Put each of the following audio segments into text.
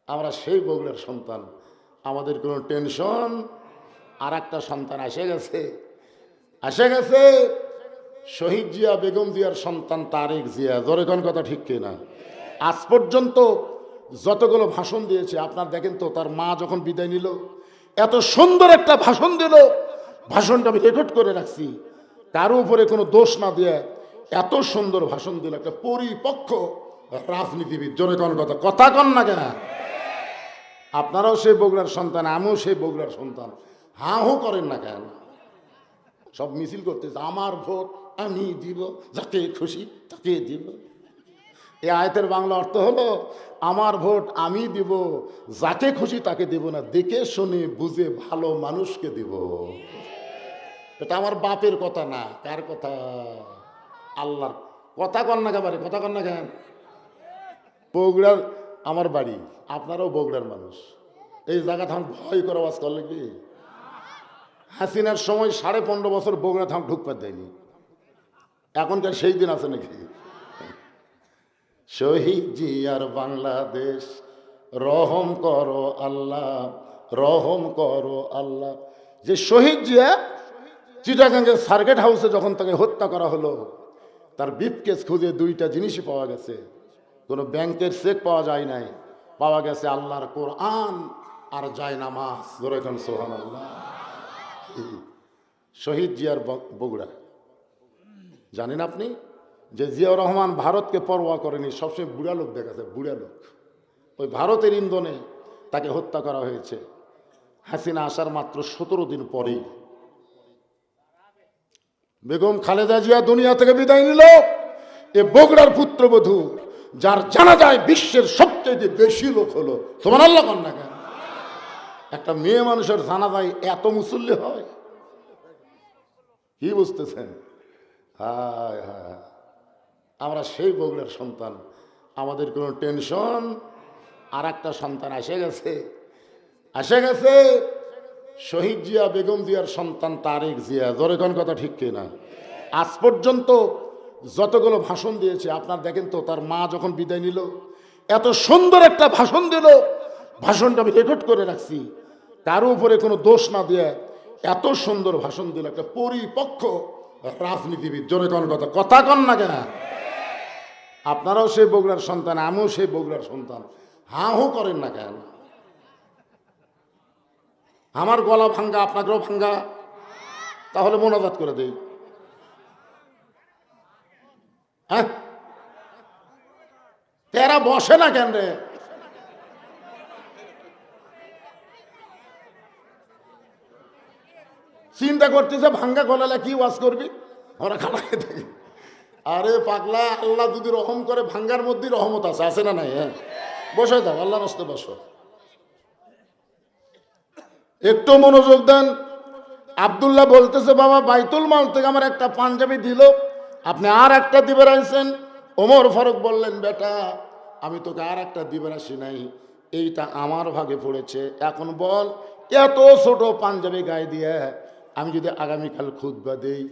আমরা সেই বগুড়ার সন্তান, আমাদের কোনো টেনশন। আর একটা সন্তান এসে গেছে শহীদ জিয়া বেগম জিয়ার সন্তান তারেক জিয়া। জোরে কোন কথা ঠিক কিনা? আজ পর্যন্ত যতগুলো ভাষণ দিয়েছে আপনার দেখেন তো, তার মা যখন বিদায় নিল এত সুন্দর একটা ভাষণ দিল, ভাষণটা আমি রেকর্ড করে রাখছি, কারো উপরে কোনো দোষ না দিয়ে এত সুন্দর ভাষণ দিল একটা পরিপক্ক রাজনীতিবিদ। জোরে কোন কথা, কথা কন না কেন? আপনারাও সেই বগুড়ার সন্তান, আমিও সেই বগুড়ার সন্তান, হাঁ হো করেন না কেন? সব মিছিল করতেছে, আমার ভোট আমি দিব, যাকে খুশি তাকে দিব। এই আয়াতের বাংলা অর্থ হলো, আমার ভোট আমি দিব, যাকে খুশি তাকে দিব না, দেখে শুনে বুঝে ভালো মানুষকে দিব। এটা আমার বাপের কথা না, কার কথা? আল্লাহর কথা। কন না কেন? কথা কন না কেন? বগুড়ার আমার বাড়ি, আপনারাও বগুড়ার মানুষ। এই জায়গা থাম ভয় করে আওয়াজ করলে কি? হাসিনার সময় 15.5 বছর বগুড়া থাম ঢুকপাত দেয়নি। এখনকার সেই দিন আছে নাকি? শহীদ জিয়ার বাংলাদেশ, রহম করো আল্লাহ, রহম করো আল্লাহ। যে শহীদ জিয়া চিটাগাঙ্গের সার্কিট হাউসে যখন তাকে হত্যা করা হলো, তার ব্রিফকেস খুঁজে 2টা জিনিসই পাওয়া গেছে। কোনো ব্যাংকের চেক পাওয়া যায় নাই, পাওয়া গেছে আল্লাহর কোরআন আর জায়নামাজ। ধরে এখন সুবহানাল্লাহ। শহীদ জিয়ার বগুড়া জানেন আপনি যে জিয়াউর রহমান ভারতকে পরোয়া করেনি, সবসময় বুড়া লোক দেখাচ্ছে, বুড়া লোক। ওই ভারতের ইন্ধনে তাকে হত্যা করা হয়েছে। হাসিনা আসার মাত্র 17 দিন পরেই বেগম খালেদা জিয়া দুনিয়া থেকে বিদায় নিল। এ বগুড়ার পুত্রবধূ, যার জানা যায় বিশ্বের সবচেয়ে বেশি লোক হলো। সুবহানাল্লাহ কন না কেন? একটা মেয়ে মানুষের জানা যায় এত মুসল্লি হয়, কি বুঝতেছেন? হায় হায়, আমরা সেই বগুড়ার সন্তান, আমাদের কোনো টেনশন। আর একটা সন্তান এসে গেছে শহীদ জিয়া বেগম জিয়ার সন্তান তারেক জিয়া। জোরে কোন কথা ঠিক কিনা? আজ পর্যন্ত যতগুলো ভাষণ দিয়েছে আপনার দেখেন তো, তার মা যখন বিদায় নিল এত সুন্দর একটা ভাষণ দিল, ভাষণটা আমি রেকর্ড করে রাখছি, কারো উপরে কোনো দোষ না দিয়ে এত সুন্দর ভাষণ দিল একটা পরিপক্ক রাজনীতিবিদ। জোরে কোন কথা, কথা কন না কেন? আপনারাও সেই বগুড়ার সন্তান, আমিও সেই বগুড়ার সন্তান, হাঁ হো করেন না কেন? আমার গলা ভাঙ্গা, আপনাকেও ভাঙ্গা, তাহলে মোনাজাত করে দেই। হ্যাঁ, তেরা বসে না কেন রে? চিন্তা করতেছে ভাঙ্গা গলালে কি ওয়াজ করবি, আমরা খানা খেতে। আরে পাগলা, আল্লাহ যদি রহম করে ভাঙ্গার মধ্যে রহমত আছে, আছে না নাই? হ্যাঁ, বসে যাও, আল্লাহ রাস্তে বসো, একটু মনোযোগ দেন। আব্দুল্লাহ বলতেছে, বাবা বাইতুল মাল থেকে আমার একটা পাঞ্জাবি দিল, আপনি আর একটা দিবে রাখছেন। ওমর ফারুক বললেন, বেটা আমি তোকে আর একটা দিবে রাখি নাই, এইটা আমার ভাগে পড়েছে। এখন বল, এত ছোট পাঞ্জাবি গায়ে দিয়ে আমি যদি আগামীকাল খুতবা দেই,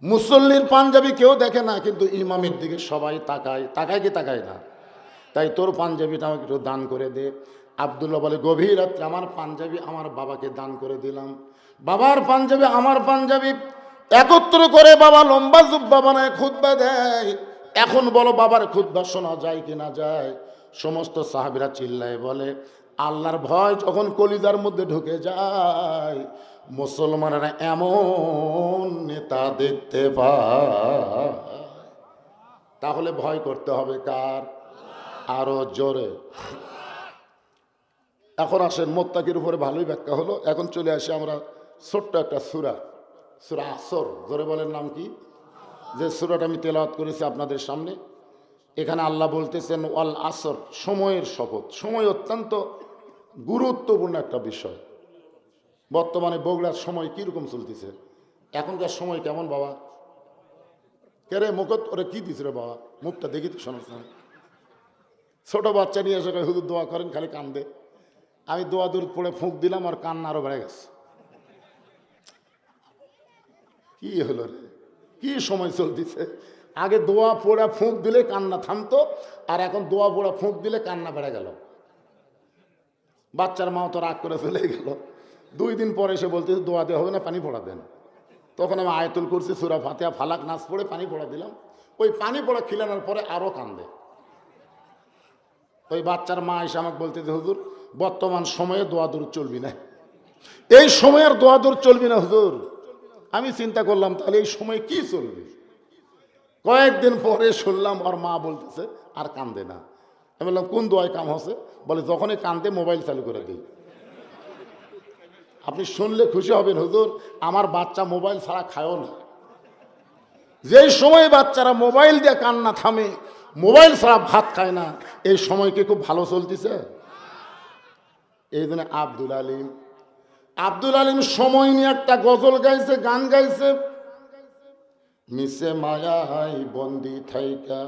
মুসল্লির পাঞ্জাবি কেউ দেখে না, কিন্তু ইমামের দিকে সবাই তাকায়, তাকায় কি তাকায় না? তাই তোর পাঞ্জাবিটা আমাকে একটু দান করে দে। আব্দুল্লাহ বলে, গভীর রাত্রে আমার পাঞ্জাবি আমার বাবাকে দান করে দিলাম। বাবার পাঞ্জাবি আমার পাঞ্জাবি একত্র করে বাবা লম্বা জুব্বা বানায় খুতবা দেয়। এখন বলো বাবার খুতবা শোনা যায় কি না যায়? সমস্ত সাহাবীরা চিল্লায় বলে, আল্লাহর ভয় যখন কলিজার মধ্যে ঢুকে যায়, মুসলমানেরা এমন নেতা দেখতে পায়, তাহলে ভয় করতে হবে কার? আরো জোরে। এখন আসেন, মোত্তাকির উপরে ভালোই ব্যাখ্যা হলো, এখন চলে আসি আমরা ছোট্ট একটা সূরা, সূরা আসর। জোরে বলেন, নাম কি? যে সূরাটা আমি তেলাওয়াত করেছি আপনাদের সামনে, এখানে আল্লাহ বলতেছেন ওয়াল আসর, সময়ের শপথ। সময় অত্যন্ত গুরুত্বপূর্ণ একটা বিষয়। বর্তমানে বগুড়ার সময় কীরকম চলতেছে? এখনকার সময় কেমন বাবা? কে রে মুখত ওরা কি দিছে রে বাবা? মুখটা দেখি তো, শোনাস না। ছোট বাচ্চা নিয়ে এসে হুজুর দোয়া করেন, খালি কান্দে। আমি দোয়া দূর পড়ে ফুঁক দিলাম, আর কান্না আরো বেড়ে গেছে। কি হলো রে? কি সময় চলতেছে? আগে দোয়া পড়া ফুঁক দিলে কান্না থামতো, আর এখন দোয়া পড়া ফুঁক দিলে কান্না বেড়ে গেল। বাচ্চার মাও তো রাগ করে চলে গেল। 2 দিন পরে এসে বলতেছে দোয়া দেওয়া হবে না, পানি পড়া দেন। তখন আমি আয়াতুল কুরসি, সূরা ফাতিহা, ফালাক, নাস পড়ে পানি পড়া দিলাম। ওই পানি পড়া খিলানোর পরে আরও কান্দে। ওই বাচ্চার মা এসে আমাকে বলতেছে হুজুর বর্তমান সময়ে দোয়া দরুদ চলবি না, এই সময়ের দোয়া দরুদ চলবি না হুজুর। আমি চিন্তা করলাম তাহলে এই সময় কি চলবে। কয়েকদিন পরে শুনলাম ওর মা বলতেছে আর কান্দে না। আমি বললাম কোন দোয়ায় কাম হচ্ছে? বলে যখনই কান্দে মোবাইল চালু করে দিই। আপনি শুনলে খুশি হবেন হুজুর, আমার বাচ্চা মোবাইল ছাড়া খায়ও না। যেই সময় বাচ্চারা মোবাইল দিয়ে কান্না থামে, মোবাইল ছাড়া ভাত খায় না, এই সময় কি খুব ভালো চলতেছে? এই জন্য আব্দুল আলিম সময় নিয়ে একটা গজল গাইছে, গান গাইছে। মিশে মায়াই বন্দি থাইকা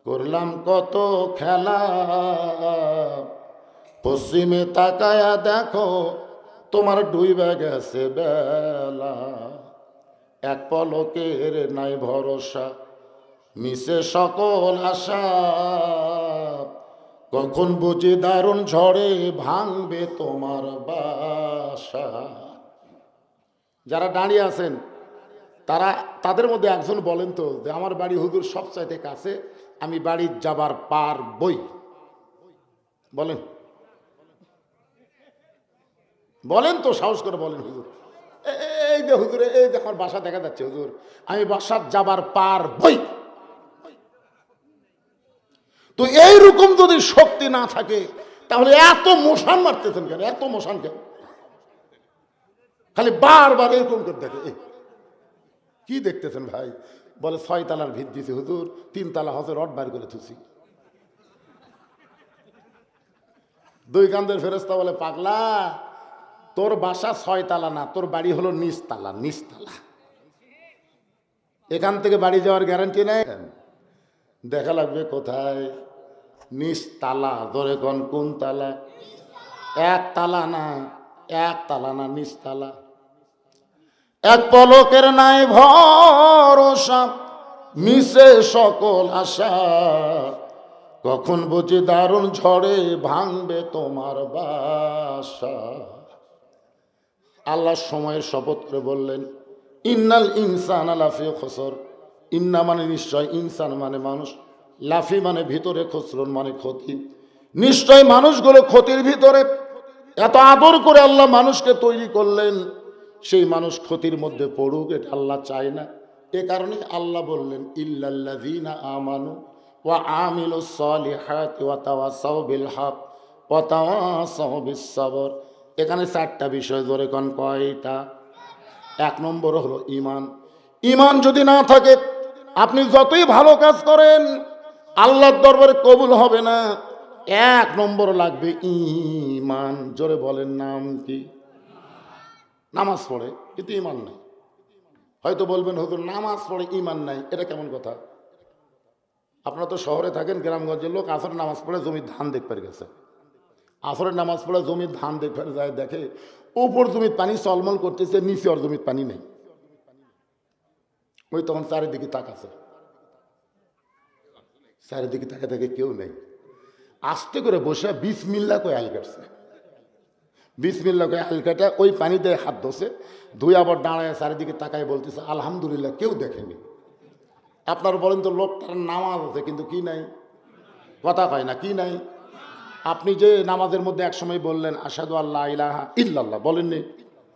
করলাম কত খেলা, পশ্চিমে তাকায়া দেখো তোমার ডুইবা গেছে বেলা, এক পলকের নাই ভরসা মিশে সকল আশা, কখন বুঝি দারুণ ঝড়ে ভাঙবে তোমার বাসা। যারা দাঁড়িয়ে আছেন তাদের মধ্যে একজন বলেন তো যে আমার বাড়ি হুজুর সবচাইতে কাছে, আমি বাড়ি যাবার পার বই। বলেন বলেন তো, সাহস করে বলেন হুজুর। এই যে হুজুর, এই যে আমার বাসা দেখা যাচ্ছে হুজুর, আমি বাসার যাবার পার বই। তো এইরকম যদি শক্তি না থাকে তাহলে এত মশান মারতেছেন কেন? এত মশান কেন? খালি বারবার এরকম করে দেখে। কি দেখতেছেন ভাই? বলে 6 তালার ভিত দিছে হুজুর, 3 তালা হচ্ছে রড বার করে থুছি। 2 কান্দের ফেরেশতা বলে পাগলা, তোর বাসা 6 তালা না, তোর বাড়ি হলো নিচতলা। নিচতলা এখান থেকে বাড়ি যাওয়ার গ্যারান্টি নেই। দেখা লাগবে কোথায়? নিচতলা। ধরে কোন তালা? 1 তালা না, 1 তালা না, নিচতলা। এক পলকের নাই ভরসা মিশে সকল আশা, কখন বুঝি দারুণ ঝড়ে ভাঙবে তোমার বাসা। আল্লাহ সময়ের শপথ করে বললেন ইন্নাল ইনসানা লাফি খুসর। ইন্না মানে নিশ্চয়, ইনসান মানে মানুষ, লাফি মানে ভিতরে, খুসরুন মানে ক্ষতি। নিশ্চয় মানুষগুলো ক্ষতির ভিতরে। এত আদর করে আল্লাহ মানুষকে তৈরি করলেন, সেই মানুষ ক্ষতির মধ্যে পড়ুক এটা আল্লাহ চায় না। এ কারণে আল্লাহ বললেন ইল্লাল্লাযীনা আমানু ওয়া আমিলুস সলিহাতি ওয়া তাওয়াসাউ বিল হক ওয়া তাওয়াসাউ বিস সবর। এখানে 4টা বিষয় ধরে কোন কয়টা? 1 নম্বর হলো ঈমান। ঈমান যদি না থাকে আপনি যতই ভালো কাজ করেন আল্লাহর দরবারে কবুল হবে না। 1 নম্বর লাগবে ঈমান। জোরে বলেন নাম কি? নামাজ পড়ে কিন্তু ঈমান নাই। হয়তো বলবেন হুজুর নামাজ পড়ে ঈমান নাই, এটা কেমন কথা? আপনারা তো শহরে থাকেন, গ্রামগঞ্জের লোক আসরের নামাজ পড়ে জমির ধান দেখতে গেছে। আসরের নামাজ পড়ে জমির ধান দেখতে যায়, দেখে উপর জমির পানি চলমল করতেছে, নিচে ওর জমির পানি নেই। ওই তখন চারিদিকে তাকাছে, চারিদিকে তাকে দেখে কেউ নেই। আস্তে করে বসে বিসমিল্লাহ কয়ে আল কাটছে। বিসমিল্লাহ কয়ে আল কাটা ওই পানিতে হাত ধসে ধুই আবার দাঁড়ায় চারিদিকে তাকায় বলতেছে আলহামদুলিল্লাহ, কেউ দেখেনি। আপনার বলেন তো লোকটার নামাজ আছে কিন্তু কি নাই? কথা কয় না, কি নাই? আপনি যে নামাজের মধ্যে একসময় বললেন আশহাদু আল্লা ইলাহা ইল্লাল্লাহ, বলেননি?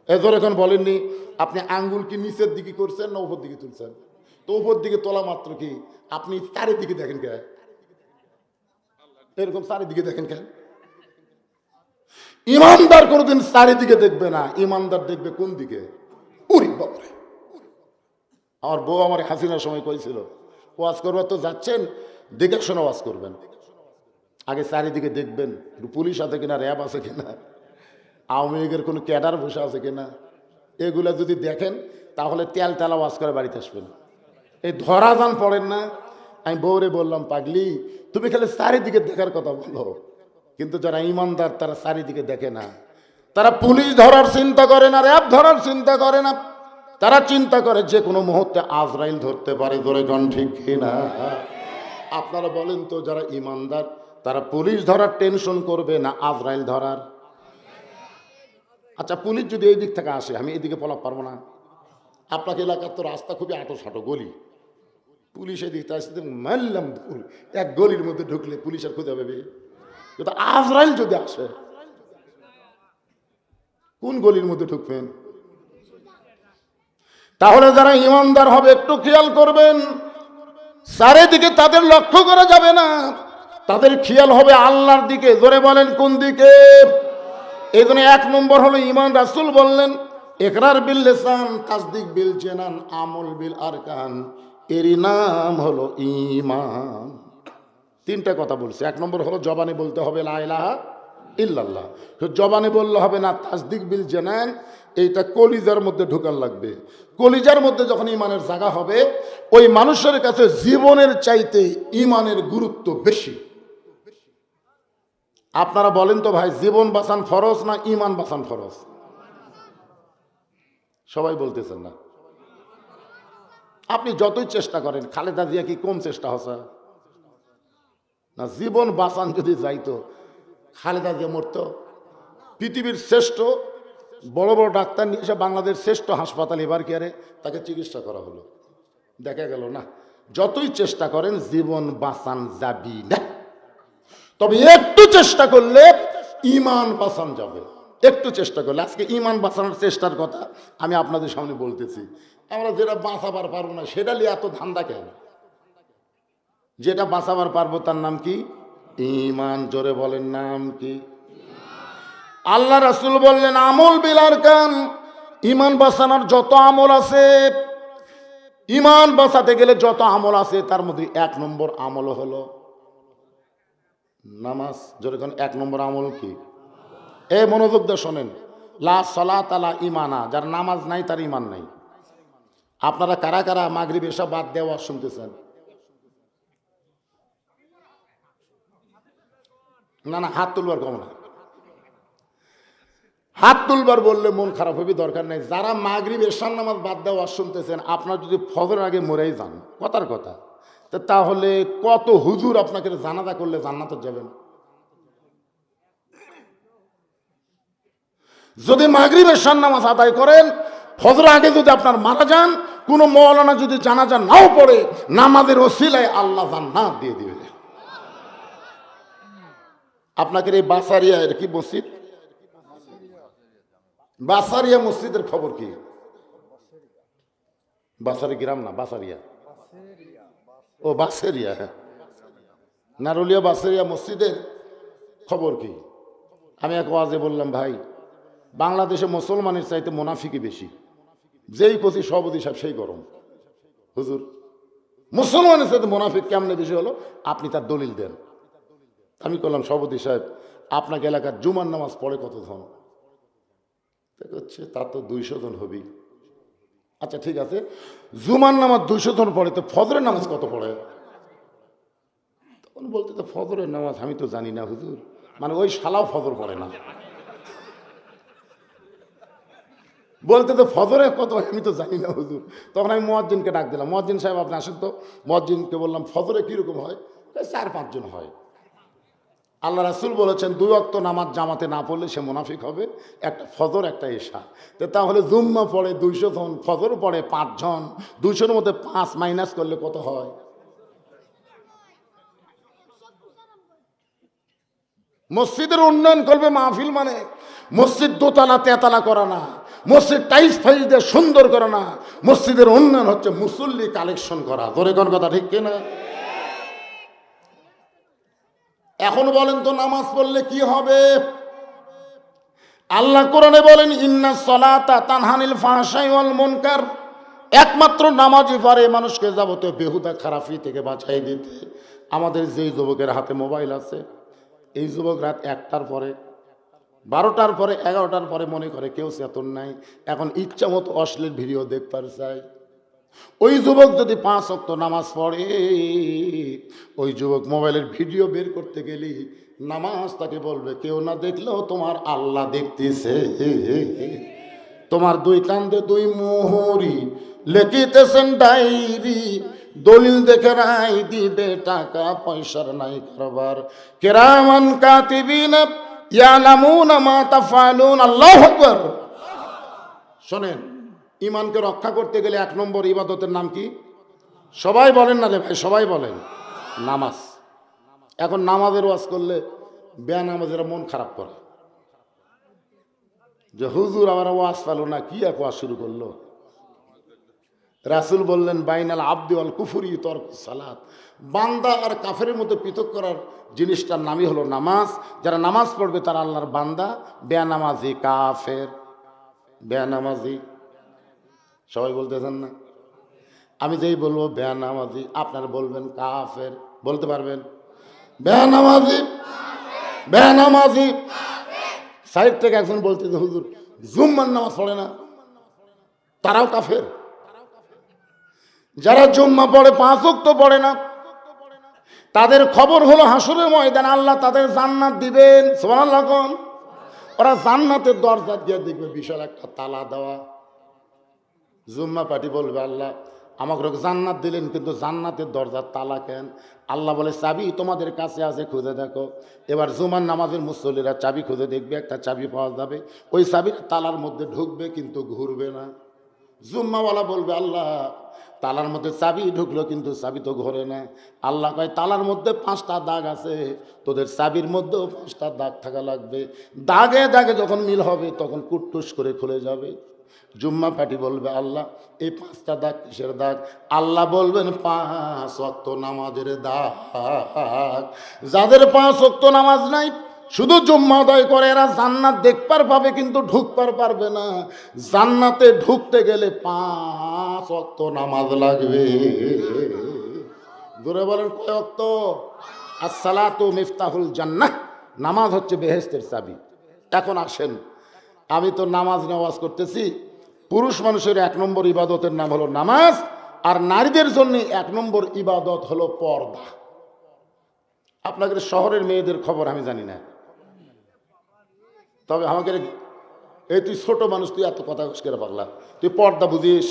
এজোর এখন বলেননি? আপনি আঙ্গুল কি নিচের দিকে করছেন না উপর দিকে তুলছেন? তো উপর দিকে তোলা মাত্র কি আপনি চারিদিকে দেখেন কে? এরকম চারিদিকে দেখেন কেন? ইমানদার কোনোদিন চারিদিকে দেখবে না, ইমানদার দেখবে কোন দিকে? উরি বাবারে! আমার বউ আমার হাসিনার সময় কইছিল ওয়াজ করবার তো যাচ্ছেন, দেখে শোনা ওয়াজ করবেন, আগে চারিদিকে দেখবেন পুলিশ আছে কিনা, র্যাব আছে কিনা, আওয়ামী লীগের কোনো ক্যাডার বসে আছে কিনা। এগুলা যদি দেখেন তাহলে তেল তেলা ওয়াজ করে বাড়িতে আসবেন। এই ধরা যান পড়েন না। আমি বউরে বললাম পাগলি তুমি খালি চারিদিকে দেখার কথা বলো, কিন্তু যারা ইমানদার তারা চারিদিকে দেখে না। তারা পুলিশ ধরার চিন্তা করে না, র্যাব ধরার চিন্তা করে না। তারা চিন্তা করে যে কোনো মুহূর্তে আজরাইল ধরতে পারে। ধরে গণ ঠিক কিনা? আপনারা বলেন তো যারা ইমানদার তারা পুলিশ ধরার টেনশন করবে না আজরাইল ধরার? আচ্ছা, পুলিশ যদি এই দিক থেকে আসে, আমি এদিকে পলাপ পারবো না? আপনাকে এলাকার তো রাস্তা খুবই আঁটো গলি, পুলিশ এই দিকটা আসতে মারলাম ভুল, এক গলির মধ্যে ঢুকলে পুলিশের খুঁজে পাবে। কিন্তু আজরাইল যদি আসে, কোন গলির মধ্যে ঢুকবেন? তাহলে যারা ইমানদার হবে একটু খেয়াল করবেন, চারিদিকে তাদের লক্ষ্য করা যাবে না, তাদের খেয়াল হবে আল্লাহর দিকে। জোরে বলেন কোন দিকে? এই জন্য 1 নম্বর হলো ঈমান। রাসূল বললেন ইকরার বিল লিসান, তাসদিক বিল জানান, আমল বিল আরকান, এরই নাম হলো ঈমান। 3টা কথা বলছে। 1 নম্বর হলো জবানে বলতে হবে লা ইলাহা ইল্লাল্লাহ, তো জবানে বললে হবে না। তাসদিক বিল জানান, এইটা কলিজার মধ্যে ঢোকার লাগবে। কলিজার মধ্যে যখন ঈমানের জায়গা হবে, ওই মানুষের কাছে জীবনের চাইতে ঈমানের গুরুত্ব বেশি। আপনারা বলেন তো ভাই, জীবন বাঁচান ফরজ না ঈমান বাঁচান ফরজ? সবাই বলতেছেন না। আপনি যতই চেষ্টা করেন, খালেদা জিয়া কি কম চেষ্টা হচ্ছে না? জীবন বাঁচান যদি যাইতো, খালেদা জিয়া মরতো। পৃথিবীর শ্রেষ্ঠ বড় বড় ডাক্তার নিয়ে এসে বাংলাদেশ শ্রেষ্ঠ হাসপাতাল এবার কেয়ারে তাকে চিকিৎসা করা হলো, দেখা গেল না। যতই চেষ্টা করেন জীবন বাঁচান যাবি না, তবে একটু চেষ্টা করলে ঈমান বাঁচান যাবে। একটু চেষ্টা করলে। আজকে ঈমান বাঁচানোর চেষ্টার কথা আমি আপনাদের সামনে বলতেছি। আমরা যেটা বাঁচাবার পারবো না সেটা নিয়ে এত ধান্দা কেন? যেটা বাঁচাবার পারবো তার নাম কি? ঈমান। জোরে বলেন নাম কি? আল্লাহ রাসূল বললেন আমল বিল আরকান, ঈমান বাঁচানোর যত আমল আছে, ঈমান বাঁচাতে গেলে যত আমল আছে তার মধ্যে 1 নম্বর আমল হলো নামাজ। জোরে কোন 1 নম্বর আমল কি? এই মনোযোগ দিয়ে শোনেন, লা সালাতা লা ঈমানা, যার নামাজ নাই তার ঈমান নাই। আপনারা কারা কারা মাগরিব এসা বাদ দেওয়া শুনতেছেন? না না, হাত তুলবার কম না, হাত তুলবার বললে মন খারাপ হবে, দরকার নেই। যারা মাগরিব এশার নামাজ বাদ দেওয়া শুনতেছেন, আপনার যদি ফজরের আগে মরেই যান, কথার কথা, তাহলে কত হুজুর আপনাকে জানাজা করলে জান্নাতে যাবেন। যদি মাগরিব এশার নামাজ আদায় করেন, ফজরের আগে যদি আপনার মারা যান, কোনো মওলানা যদি জানাজা নাও পড়ে, নামাজের ওসিলায় আল্লাহ জান্নাত দিয়ে দিবে। আপনাকে এই বাসারিয়া এর কি মসজিদ, বাসারিয়া মসজিদের খবর কি? বাসারি গ্রাম না, বাসারিয়া, ও বাসেরিয়া, নারুলিয়া বাসেরিয়া মসজিদের খবর কি? আমি এক ওয়াজে বললাম, ভাই বাংলাদেশে মুসলমানের চাইতে মুনাফিকই বেশি। যেই কচি সভাপতি সাহেব সেই গরম। হুজুর, মুসলমানের চাইতে মুনাফিক কেমনে বেশি হলো? আপনি তার দলিল দেন। আমি বললাম, সভাপতি সাহেব আপনাকে এলাকার জুমার নামাজ পড়ে কতজন? হচ্ছে তা তো 200 জন হবি। আচ্ছা ঠিক আছে, জুমার নামাজ 200 জন পড়ে, তো ফজরের নামাজ কত পড়ে? তখন বলতে, তো ফজরের নামাজ আমি তো জানি না হুজুর, মানে ওই শালাও ফজর পড়ে না। বলতে, তো ফজরে কত আমি তো জানি না হুজুর। তখন আমি মুয়াজ্জিনকে ডাক দিলাম, মুয়াজ্জিন সাহেব আপনি আসেন তো। মুয়াজ্জিনকে বললাম, ফজরে কীরকম হয়? 4-5 জন হয়। আল্লাহ রাসূল বলেছেন 2 ওয়াক্ত নামাজ জামাতে না পড়লে সে মুনাফিক হবে, একটা ফজর একটা এশা। তো তাহলে জুম্মা পড়ে 200 জন, ফজর পড়ে 5 জন, 200-এর মধ্যে 5 মাইনাস করলে কত হয়? মসজিদের উন্নয়ন করবে মাহফিল মানে মসজিদ দোতলা তেতলা করা না, মসজিদ টাইলস ফাইলস দিয়ে সুন্দর করা না। মসজিদের উন্নয়ন হচ্ছে মুসল্লি কালেকশন করা। ধরে কোন কথা ঠিক কিনা? এখন বলেন তো নামাজ পড়লে কি হবে? আল্লাহ কোরআনে বলেন ইন্নাস সালাতা তানহানিল ফাহশাই ওয়াল মুনকার, একমাত্র নামাজই পারে মানুষকে যাবতীয় বেহুদা খারাপি থেকে বাঁচাই দিতে। আমাদের যেই যুবকের হাতে মোবাইল আছে, এই যুবক রাত 1টার পরে, 12টার পরে, 11টার পরে মনে করে কেউ চেতন নাই, এখন ইচ্ছা মতো অশ্লীল ভিডিও দেখতে চায়। ওই যুবক যদি 5 ওয়াক্ত নামাজ পড়ে, ওই যুবক মোবাইলের ভিডিও বের করতে গেলি নামাজ তাকে বলবে কেউ না দেখলেও তোমার আল্লাহ দেখতেছে। তোমার 2 কান্দে 2 মোহরি, লিখিতেছেন ডায়েরি, দলিল দেখে নাই দিবে টাকা পয়সার নাই কারবার। কিরামান কাতিবিনা ইয়ালামুনা মা তাফআলুন। আল্লাহু আকবার। শোনেন, ইমানকে রক্ষা করতে গেলে 1 নম্বর ইবাদতের নাম কি? সবাই বলেন না রে ভাই, সবাই বলেন, নামাজ। এখন নামাজের ওয়াজ করলে বেনামাজিরা মন খারাপ করে যে হুজুর আমার ওয়াজ পালো না, কি এক ওয়াজ শুরু করলো। রাসূল বললেন বাইনাল আবদি ওয়াল কুফরি তরকুস সালাত, বান্দা আর কাফেরের মধ্যে পৃথক করার জিনিসটার নামই হলো নামাজ। যারা নামাজ পড়বে তারা আল্লাহর বান্দা, বেনামাজি কাফের। বেনামাজি সবাই বলতেছেন না? আমি যেই বলবো বেনামাজি, আপনারা বলবেন কাফের। বলতে পারবেন? বেনামাজি, বেনামাজি। সাইড থেকে একজন বলতেছে হুজুর জুম্মার নামাজ পড়ে না, তারাও কাফের। যারা জুম্মা পড়ে 5 ওয়াক্ত পড়ে না, তাদের খবর হলো হাসরের ময়দানে আল্লাহ তাদের জান্নাত দিবেন। সুবহানাল্লাহ কোন? ওরা জান্নাতের দরজা দিয়ে দেখবে বিশাল একটা তালা দেওয়া। জুম্মা পার্টি বলবে আল্লাহ আমাকে জান্নাত দিলেন, কিন্তু জান্নাতের দরজার তালা কেন? আল্লাহ বলে চাবি তোমাদের কাছে আছে, খুঁজে দেখো। এবার জুমার নামাজের মুসল্লিরা চাবি খুঁজে দেখবে, একটা চাবি পাওয়া যাবে। ওই চাবির তালার মধ্যে ঢুকবে কিন্তু ঘুরবে না। জুম্মাওয়ালা বলবে আল্লাহ তালার মধ্যে চাবি ঢুকলো কিন্তু চাবি তো ঘোরে না। আল্লাহ কয় তালার মধ্যে 5টা দাগ আছে, তোদের চাবির মধ্যেও 5টা দাগ থাকা লাগবে। দাগে দাগে যখন মিল হবে তখন কুটটুস করে খুলে যাবে। জুম্মা পার্টি বলবে আল্লাহ এই 5টা দাগ কিসের দাগ? আল্লাহ বলবেন 5 ওয়াক্ত নামাজের দাগ। যাদের 5 ওয়াক্ত নামাজ নাই, শুধু জুম্মা আদায় করে, এরা জান্নাত দেখবার পাবে কিন্তু ঢুকবার পারবে না। জান্নাতে ঢুকতে গেলে 5 ওয়াক্ত নামাজ লাগবে। জোরে বলেন কয় ওয়াক্ত? আসসালাতু মিফতাহুল জান্নাহ, নামাজ হচ্ছে বেহেশতের চাবি। এখন আসেন, আমি তো নামাজ নামাজ করতেছি। পুরুষ মানুষের 1 নম্বর ইবাদতের নাম হলো নামাজ, আর নারীদের জন্য 1 নম্বর ইবাদত হলো পর্দা। আপনাদের শহরের মেয়েদের খবর আমি জানি না, তবে আমাকে এই তুই ছোট মানুষ, তুই এত কথা করে পাগলা, তুই পর্দা বুঝিস?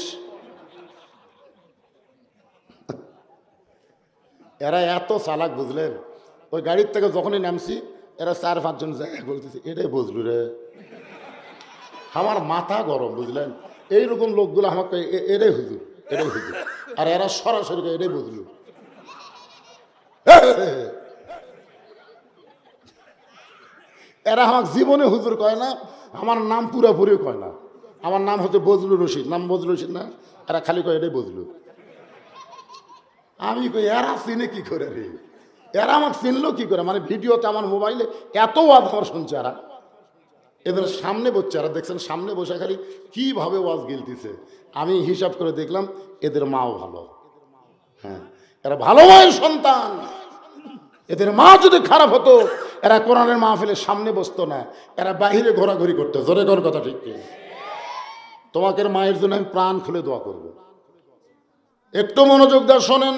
এরা এত চালাক বুঝলেন। ওই গাড়ির থেকে যখনই নামছি এরা 4-5 জন জায়গায় বলতেছে এটাই বুঝলু রে। আমার মাথা গরম বুঝলেন। এইরকম লোকগুলো আমাকে এটাই হুজুর, এটাই হুজুর, আর এরা সরাসরি এটাই বুঝলু। এরা আমাকে জীবনে হুজুর কয় না, আমার নাম পুরোপুরি কয় না। আমার নাম হচ্ছে বজলুর রশিদ, নাম বজলুর রশিদ না, এরা খালি কয় এটাই বজলু। আমি কই এরা চিনে কি করে রে? এরা আমাকে চিনলো কি করে? মানে ভিডিওতে আমার মোবাইলে এত ওয়াজ আমার শুনছে এরা। এদের সামনে বসছে, এরা দেখছেন সামনে বসে খালি কিভাবে ওয়াজ গিলতেছে। আমি হিসাব করে দেখলাম এদের মাও ভালো। হ্যাঁ, এরা ভালো মায়ের সন্তান। এদের মা যদি খারাপ হতো এরা কোরআনের মাহফিলের সামনে বসতো না, এরা বাহিরে ঘোরাঘুরি করতো। জোরে কর কথা ঠিক কি? তোমাকে মায়ের জন্য আমি প্রাণ খুলে দোয়া করব। একটু মনোযোগ দিয়ে শোনেন,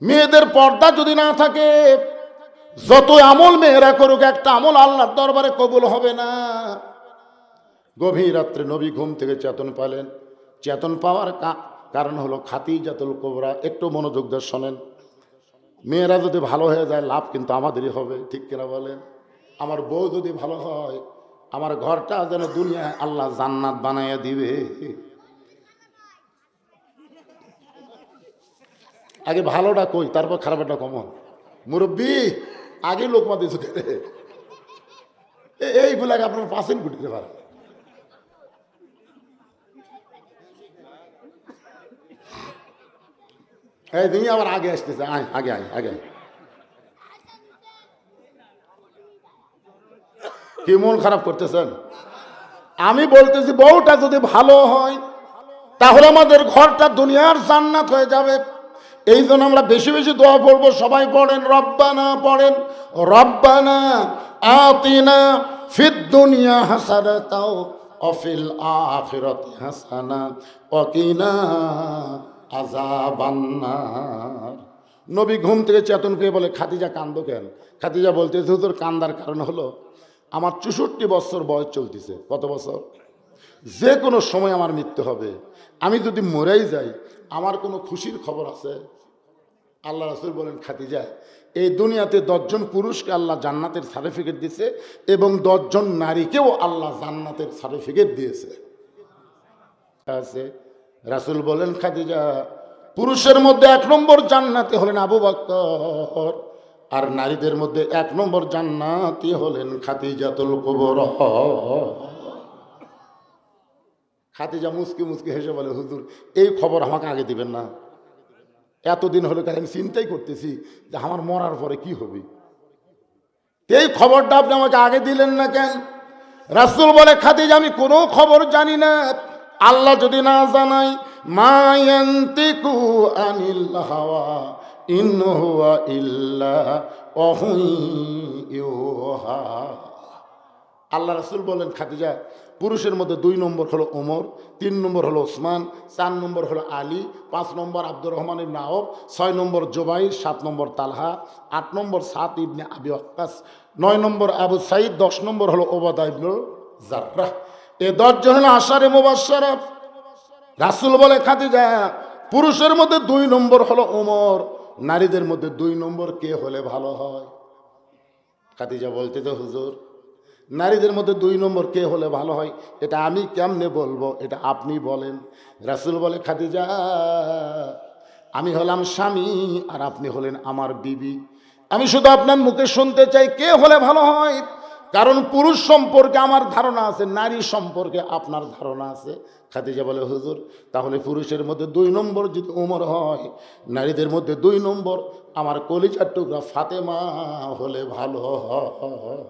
মেয়েদের পর্দা যদি না থাকে, যত আমল মেয়েরা করুক, একটা আমল আল্লাহর দরবারে কবুল হবে না। গভীর রাত্রে নবী ঘুম থেকে চেতন পেলেন। চেতন পাওয়ার কারণ হলো খাদিজাতুল কুবরা। একটু মনোযোগ দিয়ে শোনেন, মেয়েরা যদি ভালো হয়ে যায় লাভ কিন্তু আমাদেরই হবে, ঠিক কিনা বলেন? আমার বউ যদি ভালো হয়, আমার ঘরটা যেন দুনিয়ায় আল্লাহ জান্নাত বানাইয়া দিবে। আগে ভালোটা কই, তারপর খারাপটা কমন। মুরব্বী আগে লোকমা দিয়েছে, এইগুলাকে আপনার পার্সেন্ট ঘুরতে পারে। এই তুমি আবার আগে আসতেছে, আয় আগে আয় আগে। কি মন খারাপ করতেছেন? আমি বলতেছি বউটা যদি ভালো হয় তাহলে আমাদের ঘরটা দুনিয়ার জান্নাত হয়ে যাবে। এই জন্য আমরা বেশি বেশি দোয়া পড়বো। সবাই পড়েন রব্বানা, পড়েন রব্বানা আতিনা ফিদ দুনিয়া হাসানাতাও ওয়া ফিল আখিরাতি হাসানা ওয়া কিনা আযাবান্নার। নবী ঘুম থেকে চেতন পেয়ে বলে খাদিজা কান্দো কেন? খাদিজা বলতেছে হুজুর কান্দার কারণ হলো আমার 64 বছর বয়স চলতেছে। কত বছর? যে কোনো সময় আমার মৃত্যু হবে। আমি যদি মরেই যাই আমার কোনো খুশির খবর আছে? আল্লাহ রাসূল বলেন, খাদিজা, এই দুনিয়াতে 10 জন পুরুষকে আল্লাহ জান্নাতের সার্টিফিকেট দিয়েছে এবং 10 জন নারীকেও আল্লাহ জান্নাতের সার্টিফিকেট দিয়েছে। আছে রাসূল বলেন, খাদিজা, পুরুষের মধ্যে 1 নম্বর জান্নাতি হলেন আবু বকর, আর নারীদের মধ্যে 1 নম্বর জান্নাতি হলেন খাদিজাতুল কুবরা। খাদিজা মুসকি মুসকি হেসে বলে, হুজুর, এই খবর আমাকে আগে দিবেন না? এতদিন হলো আমি চিন্তাই করতেছি যে আমার মরার পরে কি হবে, এই খবরটা আপনি আমাকে আগে দিলেন না কেন? রাসূল বলে, খাদিজা, আমি কোনো খবর জানি না, আল্লাহ যদি না জানাই। মা ইয়ান্তিকু আনিল হাওয়া ইন হুয়া ইল্লা ওয়াহয়ুন ইউহা। আল্লাহ রাসূল বলেন, খাদিজা, পুরুষের মধ্যে 2 নম্বর হলো ওমর, 3 নম্বর হলো ওসমান, 4 নম্বর হলো আলী, 5 নম্বর আব্দুর রহমান ইবনে আওফ, 6 নম্বর জুবাইর, 7 নম্বর তালহা, 8 নম্বর সাদ ইবনে আবি ওয়াক্কাস, 9 নম্বর আবু সাঈদ, 10 নম্বর হলো ওবাদা ইবনে জাররাহ। এই 10 জন হলো আশারে মুবাশশারা। রাসূল বলে, খাদিজা, পুরুষের মধ্যে 2 নম্বর হলো ওমর, নারীদের মধ্যে 2 নম্বর কে হলে ভালো হয়? খাদিজা বলতে, তো হুজুর, নারীদের মধ্যে 2 নম্বর কে হলে ভালো হয় এটা আমি কেমনে বলবো, এটা আপনি বলেন। রাসূল বলে, খাদিজা, আমি হলাম স্বামী আর আপনি হলেন আমার বিবি, আমি শুধু আপনার মুখে শুনতে চাই কে হলে ভালো হয়, কারণ পুরুষ সম্পর্কে আমার ধারণা আছে, নারী সম্পর্কে আপনার ধারণা আছে। খাদিজা বলে, হুজুর, তাহলে পুরুষের মধ্যে 2 নম্বর যদি ওমর হয়, নারীদের মধ্যে 2 নম্বর আমার কলিজার টুকরা ফাতেমা হলে ভালো হয়।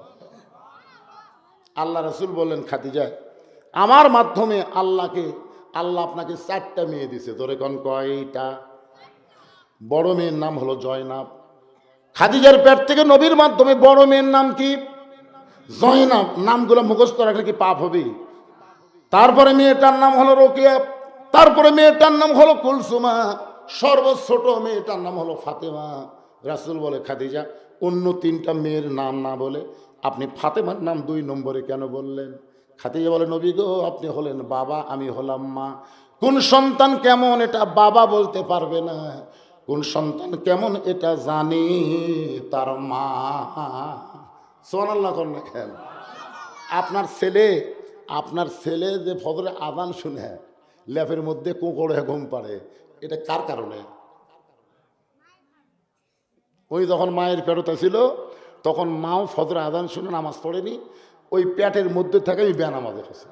আল্লাহ রাসূল বললেন, খাদিজা, আমার মাধ্যমে আল্লাহ আপনাকে 4টা মেয়ে দিছে। ধরে কোন কয়টা? বড় মেয়ের নাম হলো জয়নাব। খাদিজার পেট থেকে নবীর মাধ্যমে বড় মেয়ের নাম কি? জয়নাব। নামগুলো মুখস্থ রাখলে কি পাপ হবে? তারপরে মেয়েটার নাম হলো রোকেয়া, তারপরে মেয়েটার নাম হলো কুলসুমা, সর্বছোট মেয়েটার নাম হলো ফাতেমা। রাসূল বলে, খাদিজা, অন্য 3টা মেয়ের নাম না বলে আপনি ফাতেমার নাম 2 নম্বরে কেন বললেন? খাদিজা বলে, নবী গো, আপনি হলেন বাবা, আমি হলাম মা, কোন সন্তান কেমন এটা বাবা বলতে পারবে না, কোন সন্তান কেমন এটা জানে তার মা। সুবহানাল্লাহ করেন কেন? আপনার ছেলে যে ফজরে আযান শুনে লেপের মধ্যে কুকুরে ঘুম পাড়ে, এটা কার কারণে? ওই যখন মায়ের পেটে ছিল তখন মাও ফজরে আযান শুনে নামাজ পড়েনি, ওই পেটের মধ্যে থেকে আমি বেনামাজে ফেসে।